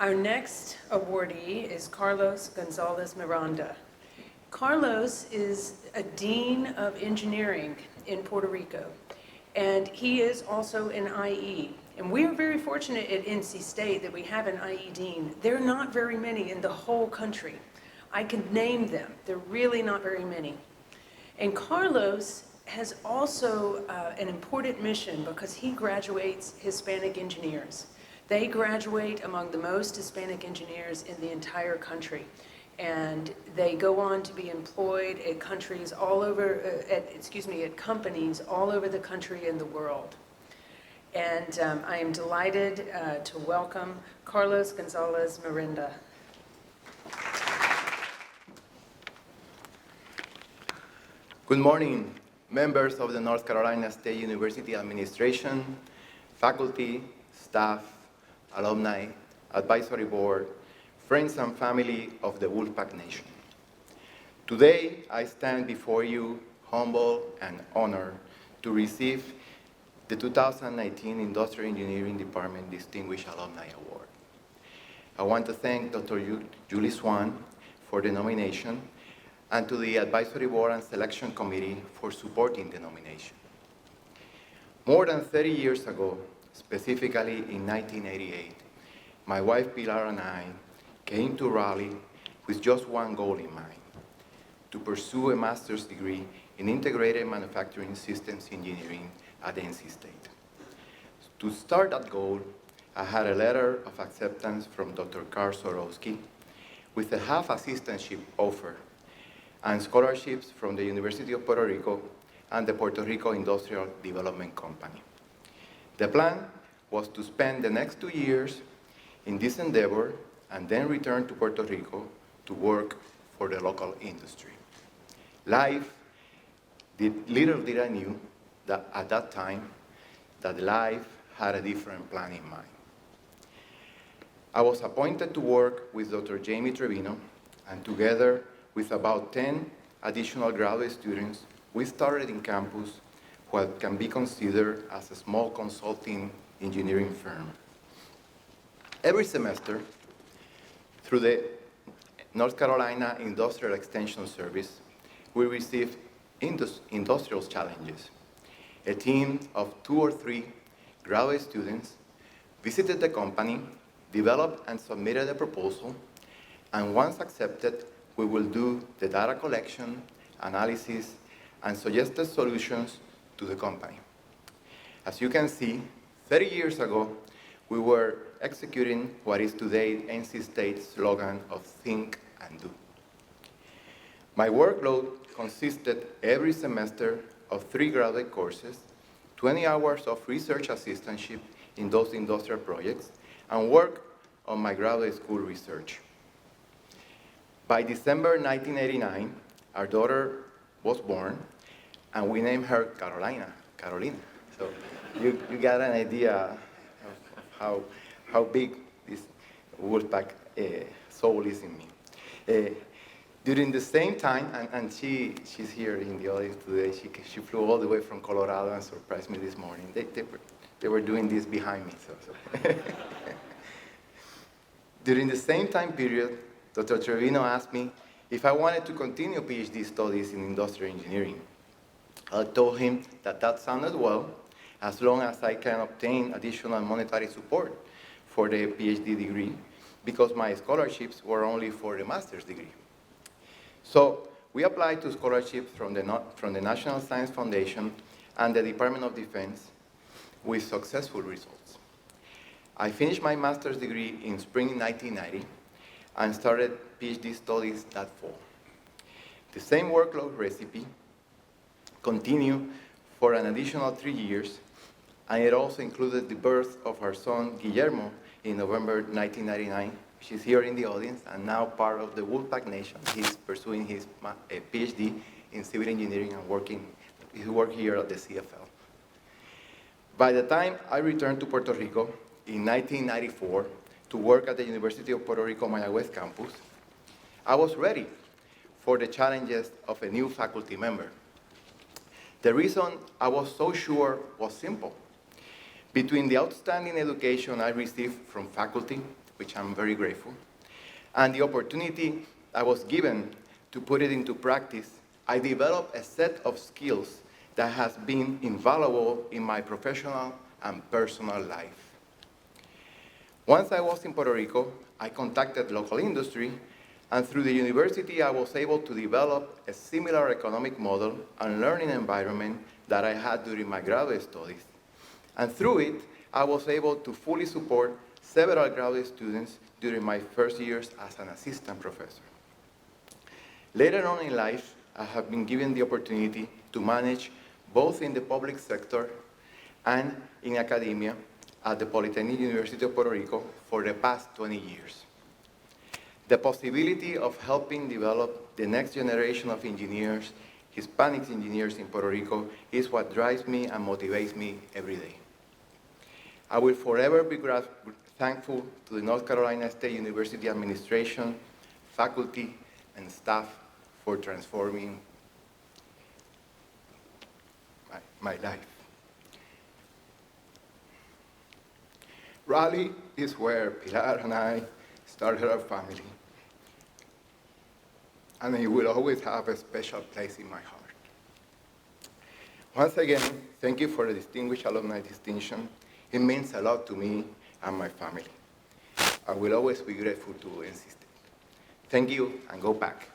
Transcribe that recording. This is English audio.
Our next awardee is Carlos Gonzalez-Miranda. Carlos is a Dean of Engineering in Puerto Rico, and he is also an IE. And we are very fortunate at NC State that we have an IE Dean. There are not very many in the whole country. I can name them. They're really not very many. And Carlos has also an important mission because he graduates Hispanic engineers. They graduate among the most Hispanic engineers in the entire country. And they go on to be employed at countries all over, at companies all over the country and the world. And I am delighted to welcome Carlos Gonzalez-Miranda. Good morning, members of the North Carolina State University administration, faculty, staff, alumni, advisory board, friends and family of the Wolfpack Nation. Today, I stand before you humble and honored to receive the 2019 Industrial Engineering Department Distinguished Alumni Award. I want to thank Dr. Julie Swan for the nomination and to the Advisory Board and Selection Committee for supporting the nomination. More than 30 years ago, specifically in 1988, my wife Pilar and I came to Raleigh with just one goal in mind: to pursue a master's degree in Integrated Manufacturing Systems Engineering at NC State. To start that goal, I had a letter of acceptance from Dr. Carl Sorowski with a half assistantship offer and scholarships from the University of Puerto Rico and the Puerto Rico Industrial Development Company. The plan was to spend the next 2 years in this endeavor and then return to Puerto Rico to work for the local industry. Little did I knew that at that time that life had a different plan in mind. I was appointed to work with Dr. Jamie Trevino, and together with about 10 additional graduate students, we started in campus what can be considered as a small consulting engineering firm. Every semester, through the North Carolina Industrial Extension Service, we receive industrial challenges. A team of 2 or 3 graduate students visited the company, developed and submitted a proposal, and once accepted, we will do the data collection, analysis, and suggested solutions to the company. As you can see, 30 years ago, we were executing what is today NC State's slogan of think and do. My workload consisted every semester of 3 graduate courses, 20 hours of research assistantship in those industrial projects, and work on my graduate school research. By December 1989, our daughter was born, and we named her Carolina. So you got an idea of how big this Wolfpack soul is in me. During the same time, and she's here in the audience today, she flew all the way from Colorado and surprised me this morning. They were doing this behind me. So. During the same time period, Dr. Trevino asked me if I wanted to continue Ph.D. studies in industrial engineering. I told him that sounded well, as long as I can obtain additional monetary support for the Ph.D. degree, because my scholarships were only for the master's degree. So we applied to scholarships from the National Science Foundation and the Department of Defense with successful results. I finished my master's degree in spring 1990 and started Ph.D. studies that fall. The same workload recipe continued for an additional 3 years, and it also included the birth of our son Guillermo in November 1999. She's here in the audience and now part of the Wolfpack Nation. He's pursuing his Ph.D. in civil engineering and he works here at the CFL. By the time I returned to Puerto Rico in 1994 to work at the University of Puerto Rico Mayagüez campus, I was ready for the challenges of a new faculty member. The reason I was so sure was simple. Between the outstanding education I received from faculty, which I'm very grateful, and the opportunity I was given to put it into practice, I developed a set of skills that has been invaluable in my professional and personal life. Once I was in Puerto Rico, I contacted local industry, and through the university, I was able to develop a similar economic model and learning environment that I had during my graduate studies. And through it, I was able to fully support several graduate students during my first years as an assistant professor. Later on in life, I have been given the opportunity to manage both in the public sector and in academia at the Polytechnic University of Puerto Rico for the past 20 years. The possibility of helping develop the next generation of engineers, Hispanic engineers in Puerto Rico, is what drives me and motivates me every day. I will forever be thankful to the North Carolina State University administration, faculty, and staff for transforming my life. Raleigh is where Pilar and I started our family, and it will always have a special place in my heart. Once again, thank you for the distinguished alumni distinction. It means a lot to me and my family. I will always be grateful to NC State. Thank you, and go back.